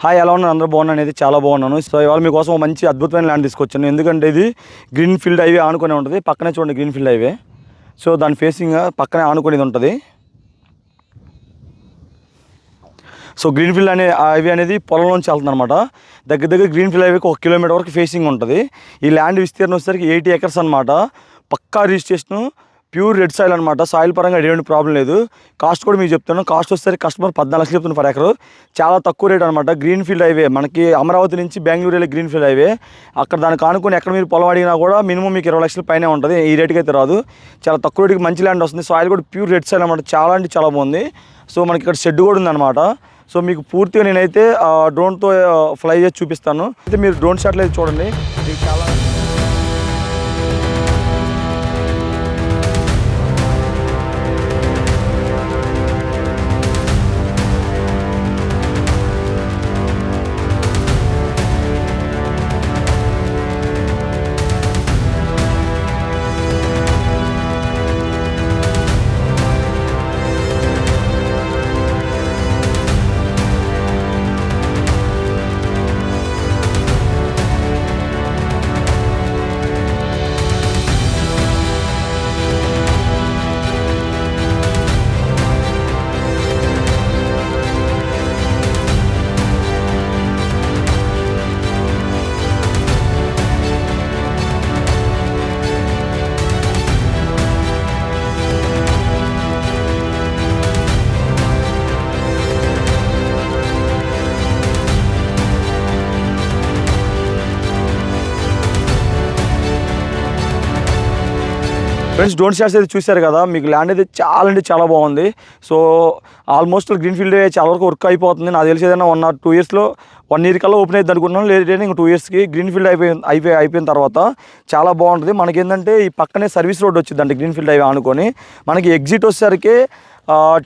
Hi, ఎలా ఉన్నారు? అందరూ బాగున్నాను. అయితే చాలా బాగున్నాను. సో ఇవాళ మీకోసం ఒక మంచి అద్భుతమైన ల్యాండ్ తీసుకొచ్చాను. ఎందుకంటే ఇది గ్రీన్ ఫీల్డ్ హైవే ఆనుకొని ఉంటుంది. పక్కనే చూడండి గ్రీన్ ఫీల్డ్ హైవే. సో దాని ఫేసింగ్ పక్కనే ఆనుకునేది ఉంటుంది. సో గ్రీన్ ఫీల్డ్ హైవే అనేది పొలంలోంచి వెళ్తుంది అనమాట. దగ్గర గ్రీన్ ఫీల్డ్ హైవేకి 1 కిలోమీటర్ వరకు ఫేసింగ్ ఉంటుంది. ఈ ల్యాండ్ విస్తీర్ణం వచ్చేసరికి 80 ఎకర్స్ అనమాట. పక్కా రిజిస్ట్రేషను, ప్యూర్ రెడ్ సాయిల్ అనమాట. సాయిల్ పరంగా ఎటువంటి ప్రాబ్లం లేదు. కాస్ట్ కూడా మీకు చెప్తాను. కాస్ట్ వచ్చేసరికి కస్టమర్ 14 లక్షలు చెప్తున్నారు పర్ ఎకరు. చాలా తక్కువ రేట్ అనమాట. గ్రీన్ ఫీల్డ్ హైవే మనకి అమరావతి నుంచి బెంగళూరు వెళ్ళే గ్రీన్ ఫీల్డ్ హైవే. అక్కడ దానికి ఆనుకొని ఎక్కడ మీరు పొలం అడిగినా కూడా మినిమం మీకు 20 లక్షల పైనే ఉంటుంది. ఈ రేటుకి అయితే రాదు. చాలా తక్కువ రేటుకి మంచి ల్యాండ్ వస్తుంది. సాయిల్ కూడా ప్యూర్ రెడ్ సాయిల్ అనమాట. చాలా అంటే చాలా బాగుంది. సో మనకి ఇక్కడ షెడ్ కూడా ఉందన్నమాట. సో మీకు పూర్తిగా నేనైతే డ్రోన్తో ఫ్లై చేసి చూపిస్తాను. అయితే మీరు డ్రోన్ షాట్లు అయితే చూడండి. మీకు చాలా ఫ్రెండ్స్, డ్రోన్ షాట్స్ అయితే చూశారు కదా. మీకు ల్యాండ్ అయితే చాలా అంటే చాలా బాగుంది. సో ఆల్మోస్ట్ గ్రీన్ ఫీల్డ్ చాలా వరకు వర్క్ అయిపోతుంది. నాకు తెలిసి ఏదైనా 1 or 2 ఇయర్స్లో 1 year కల్లా ఓపెన్ అవుతుంది అనుకుంటున్నాను. లేదంటే ఇంక 2 yearsకి గ్రీన్ ఫీల్డ్ అయిపోయిన తర్వాత చాలా బాగుంటుంది. మనకి ఏంటంటే ఈ పక్కనే సర్వీస్ రోడ్ వచ్చిందండి. గ్రీన్ ఫీల్డ్ హైవే అనుకొని మనకి ఎగ్జిట్ వచ్చేసరికి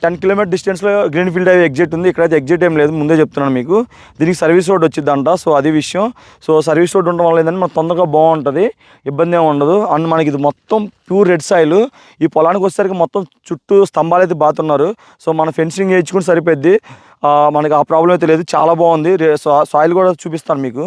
10 కిలోమీటర్ డిస్టెన్స్లో గ్రీన్ ఫీల్డ్ హైవే ఎగ్జిట్ ఉంది. ఇక్కడైతే ఎగ్జిట్ ఏం లేదు, ముందే చెప్తున్నాను మీకు. దీనికి సర్వీస్ రోడ్ వచ్చిందంట. సో అది విషయం. సో సర్వీస్ రోడ్ ఉండడం వల్ల ఏంటంటే మనకు తొందరగా బాగుంటుంది, ఇబ్బంది ఏమి ఉండదు. అండ్ మనకి ఇది మొత్తం ప్యూర్ రెడ్ సాయిల్. ఈ పొలానికి వచ్చేసరికి మొత్తం చుట్టూ స్తంభాలు అయితే బాతున్నారు. సో మన ఫెన్సింగ్ వేయించుకుని సరిపోద్ది. మనకి ఆ ప్రాబ్లం అయితే లేదు. చాలా బాగుంది. సాయిల్ కూడా చూపిస్తాను మీకు.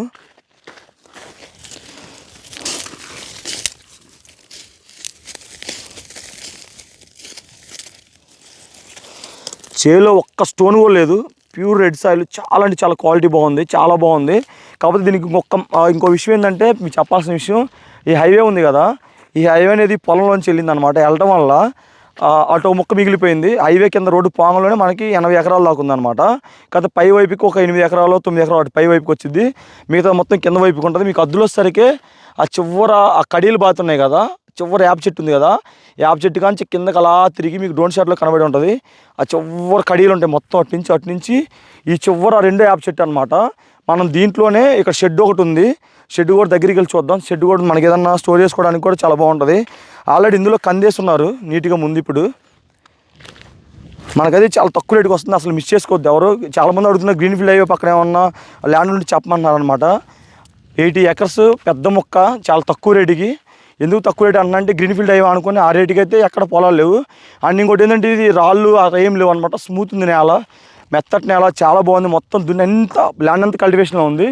చేలో ఒక్క స్టోన్ కూడా లేదు. Pure red soil. చాలా అంటే చాలా క్వాలిటీ బాగుంది, చాలా బాగుంది. కాకపోతే దీనికి ఇంకో విషయం ఏంటంటే మీకు చెప్పాల్సిన విషయం, ఈ హైవే ఉంది కదా, ఈ హైవే అనేది పొలంలోంచి వెళ్ళింది అనమాట. వెళ్ళటం వల్ల అటు మొక్క మిగిలిపోయింది. హైవే కింద రోడ్డు పోంగంలోనే మనకి 80 ఎకరాలు దాకా ఉందన్నమాట. కాకపోతే పై వైపుకి ఒక 8 ఎకరాలు 9 ఎకరాలు అటు పై వైపుకి వచ్చింది. మిగతా మొత్తం కింద వైపుకి ఉంటుంది. మీకు అద్దులు వచ్చేసరికి ఆ చివర ఆ కడీలు బాతున్నాయి కదా, చివరి యాప్ చెట్టు ఉంది కదా, యాప్ చెట్టు కాంచి కిందకి అలా తిరిగి మీకు డ్రోన్ షాట్లో కనబడి ఉంటుంది. ఆ చివరి కడీలు ఉంటాయి మొత్తం అటు నుంచి ఈ చివర 2 యాప్ చెట్టు అనమాట. మనం దీంట్లోనే ఇక్కడ షెడ్ ఒకటి ఉంది. షెడ్ కూడా దగ్గరికి వెళ్ళి చూద్దాం. షెడ్ కూడా మనకి ఏదన్నా స్టోర్ చేసుకోవడానికి కూడా చాలా బాగుంటుంది. ఆల్రెడీ ఇందులో కందేస్తున్నారు నీట్గా ముందు. ఇప్పుడు మనకది చాలా తక్కువ రేటుకి వస్తుంది. అసలు మిస్ చేసుకోవద్దు ఎవరు. చాలామంది అడుగుతున్నారు గ్రీన్ ఫీల్డ్ హైవే పక్కన ఏమన్నా ల్యాండ్ నుండి చెప్పమంటున్నారు అనమాట. 80 ఎకర్స్ పెద్ద మొక్క, చాలా తక్కువ రేటుకి. ఎందుకు తక్కువ రేటు అన్నా అంటే గ్రీన్ ఫీల్డ్ హైవే అనుకుని ఆ రేటుకి అయితే ఎక్కడ పొలాలు లేవు. అండ్ ఇంకోటి ఏంటంటే ఇది రాళ్ళు ఏం లేవు అనమాట. స్మూత్ ఉంది నేల, మెత్తటి నేల, చాలా బాగుంది. మొత్తం ఎంత ల్యాండ్ అంతా కల్టివేషన్లో ఉంది.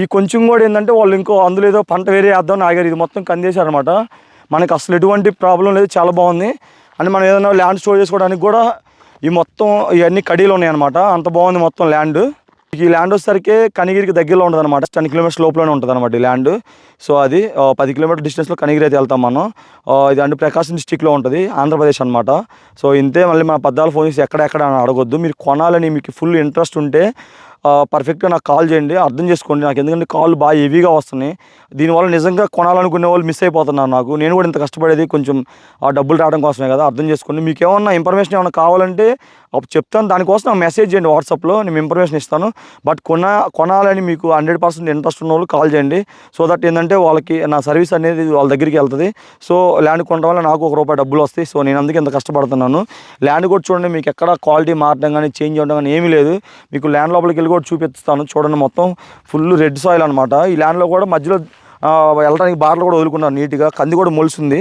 ఈ కొంచెం కూడా ఏంటంటే వాళ్ళు ఇంకో అందులో ఏదో పంట వేరే వేద్దామని ఆగారు. ఇది మొత్తం కందేశారనమాట. మనకి అసలు ఎటువంటి ప్రాబ్లం లేదు, చాలా బాగుంది. అంటే మనం ఏదైనా ల్యాండ్ స్టోర్ చేసుకోవడానికి కూడా ఈ మొత్తం ఇవన్నీ కడీలు ఉన్నాయి అనమాట. అంత బాగుంది మొత్తం ల్యాండ్. ఈ ల్యాండ్ వచ్చేసరికి కనిగిరికి దగ్గరలో ఉంటుంది అనమాట. 10 kilometers లోపలనే ఉంటుంది అనమాట ఈ ల్యాండ్. సో అది 10 kilometer డిస్టెన్స్లో కనిగిరి అయితే వెళ్తాం మనం. ఇది అంటే ప్రకాశం డిస్టిక్లో ఉంటుంది, ఆంధ్రప్రదేశ్ అనమాట. సో ఇంతే. మళ్ళీ మన పద్దాలు ఫోన్ చేసి ఎక్కడెక్కడ అని అడగొద్దు. మీరు కొనాలని మీకు ఫుల్ ఇంట్రెస్ట్ ఉంటే పర్ఫెక్ట్గా నాకు కాల్ చేయండి. అర్థం చేసుకోండి నాకు, ఎందుకంటే కాల్ బాగా హెవీగా వస్తున్నాయి. దీనివల్ల నిజంగా కొనాలనుకునే వాళ్ళు మిస్ అయిపోతున్నారు. నేను కూడా ఇంత కష్టపడేది కొంచెం డబ్బులు రావడం కోసమే కదా. అర్థం చేసుకోండి. మీకు ఏమన్నా ఇన్ఫర్మేషన్ ఏమైనా కావాలంటే అప్పుడు చెప్తాను. దానికోసం నాకు మెసేజ్ చేయండి వాట్సాప్లో, నేను ఇన్ఫర్మేషన్ ఇస్తాను. బట్ కొనాలని మీకు 100% ఇంట్రెస్ట్ ఉన్న వాళ్ళు కాల్ చేయండి. సో దట్ ఏంటంటే వాళ్ళకి నా సర్వీస్ అనేది వాళ్ళ దగ్గరికి వెళ్తుంది. సో ల్యాండ్ కొనడం వల్ల నాకు ₹1 డబ్బులు వస్తాయి. సో నేను అందుకే ఇంత కష్టపడుతున్నాను. ల్యాండ్ కూడా చూడండి, మీకు ఎక్కడ క్వాలిటీ మారడం కానీ చేంజ్ అవ్వడం కానీ ఏమీ లేదు. మీకు ల్యాండ్ లోపలికి వెళ్ళి కూడా చూపిస్తాను. చూడండి మొత్తం ఫుల్ రెడ్ సాయిల్ అనమాట. ఈ ల్యాండ్లో కూడా మధ్యలో వెళ్ళడానికి బార్లు కూడా వదులుకున్నారు నీట్గా. కంది కూడా మొలుస్తుంది.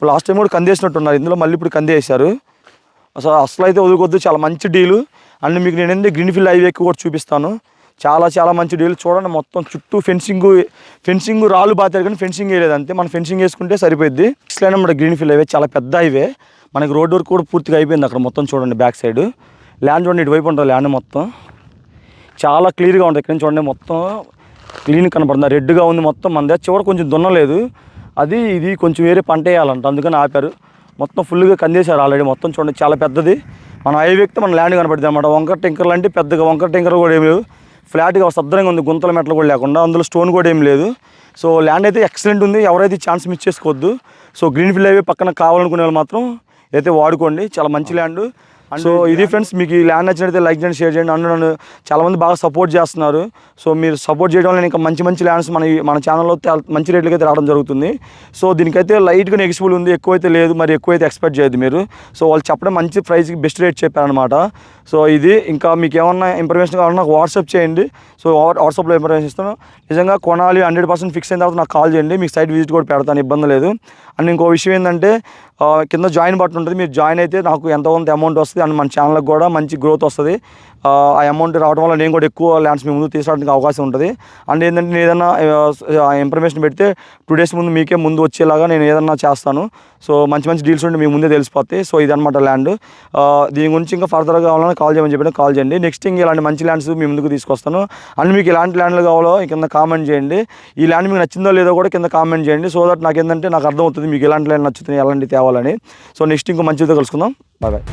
లాస్ట్ టైం కూడా కంది వేసినట్టున్నారు ఇందులో, మళ్ళీ ఇప్పుడు కంది వేశారు. అసలు అయితే వదులుకొద్దు, చాలా మంచి డీలు. అండ్ మీకు నేను గ్రీన్ ఫీల్డ్ హైవేకి కూడా చూపిస్తాను. చాలా చాలా మంచి డీల్. చూడండి మొత్తం చుట్టూ ఫెన్సింగ్ రాళ్ళు బాతారు కానీ ఫెన్సింగ్ వేయలేదు అంతే. మనం ఫెన్సింగ్ వేసుకుంటే సరిపోద్ది. నెక్స్ట్ లైన్ మన గ్రీన్ ఫీల్డ్ హైవే చాలా పెద్ద హైవే. మనకి రోడ్ వర్క్ కూడా పూర్తిగా అయిపోయింది అక్కడ మొత్తం. చూడండి బ్యాక్ సైడ్ ల్యాండ్ చూడండి, ఇటువైపు ఉంటుంది ల్యాండ్ మొత్తం. చాలా క్లియర్గా ఉంటుంది. ఇక్కడ నుంచి చూడండి మొత్తం క్లీన్ కనపడుతుంది. రెడ్గా ఉంది మొత్తం. మన దగ్గర చివరి కొంచెం దున్నలేదు, అది ఇది కొంచెం వేరే పంట వేయాలంట, అందుకని ఆపారు. మొత్తం ఫుల్గా కందేశారు ఆల్రెడీ మొత్తం. చూడండి చాలా పెద్దది. మన హైవే ఎక్కితే మన ల్యాండ్ కనపడుతుంది అనమాట. వంకర టింకర్లు అంటే పెద్దగా వంకర టింకర్ కూడా ఏమి లేవు, ఫ్లాట్గా సద్రంగా ఉంది, గుంతల మెట్లు కూడా లేకుండా, అందులో స్టోన్ కూడా ఏం లేదు. సో ల్యాండ్ అయితే ఎక్సలెంట్ ఉంది. ఎవరైతే ఛాన్స్ మిస్ చేసుకోవద్దు. సో గ్రీన్ ఫీల్డ్ హైవే పక్కన కావాలనుకునే వాళ్ళు మాత్రం అయితే వాడుకోండి, చాలా మంచి ల్యాండ్. సో ఇది ఫ్రెండ్స్, మీకు ఈ ల్యాండ్ నచ్చినట్లయితే లైక్ చేయండి, షేర్ చేయండి. నన్ను చాలామంది బాగా సపోర్ట్ చేస్తున్నారు. సో మీరు సపోర్ట్ చేయడం వల్ల ఇంకా మంచి మంచి ల్యాండ్స్ మన ఛానల్లో మంచి రేట్లకి అయితే రావడం జరుగుతుంది. సో దీనికైతే లైట్గా నెగిసిబుల్ ఉంది, ఎక్కువైతే లేదు, మరి ఎక్కువైతే ఎక్స్పెక్ట్ చేయొద్దు మీరు. సో వాళ్ళు చెప్పడం మంచి ప్రైస్కి బెస్ట్ రేట్ చెప్పారనమాట. సో ఇది ఇంకా మీకు ఏమన్నా ఇన్ఫర్మేషన్ కావాలన్నా నాకు వాట్సాప్ చేయండి. సో వాట్సాప్లో ఇన్ఫర్మేషన్ ఇస్తాను. నిజంగా కొనాలి 100% ఫిక్స్ అయిన తర్వాత నాకు కాల్ చేయండి, మీకు సైట్ విజిట్ కూడా పెడతాను, ఇబ్బంది లేదు. అండ్ ఇంకో విషయం ఏంటంటే కింద జాయిన్ బటన్ ఉంటుంది, మీరు జాయిన్ అయితే నాకు ఎంత అమౌంట్ వస్తుంది అండ్ మన ఛానల్కి కూడా మంచి గ్రోత్ వస్తుంది. ఆ అమౌంట్ రావడం వల్ల నేను కూడా ఎక్కువ ల్యాండ్స్ మీ ముందు తీసుకోవడానికి అవకాశం ఉంటుంది. అండ్ ఏంటంటే నేను ఏదైనా ఇన్ఫర్మేషన్ పెడితే 2 days ముందు మీకే ముందు వచ్చేలాగా నేను ఏదన్నా చేస్తాను. సో మంచి మంచి డీల్స్ ఉంటే మీ ముందే తెలిసిపోతాయి. సో ఇదనమాట ల్యాండ్. దీని గురించి ఇంకా ఫర్దర్గా కావాలని కాల్ చేయమని చెప్పిన కాల్ చేయండి. నెక్స్ట్ ఇంకా ఇలాంటి మంచి ల్యాండ్స్ మీ ముందుకు తీసుకొస్తాను. అండ్ మీకు ఎలాంటి ల్యాండ్లు కావాలో కింద కామెంట్ చేయండి. ఈ ల్యాండ్ మీకు నచ్చిందో లేదో కూడా కింద కామెంట్ చేయండి. సో దట్ నాకు ఏంటంటే నాకు అర్థమవుతుంది మీకు ఎలాంటి ల్యాండ్ నచ్చుతుంది, ఎలాంటి తేవాలని. సో నెక్స్ట్ ఇంకో మంచితో కలుసుకుందాం. Bye bye.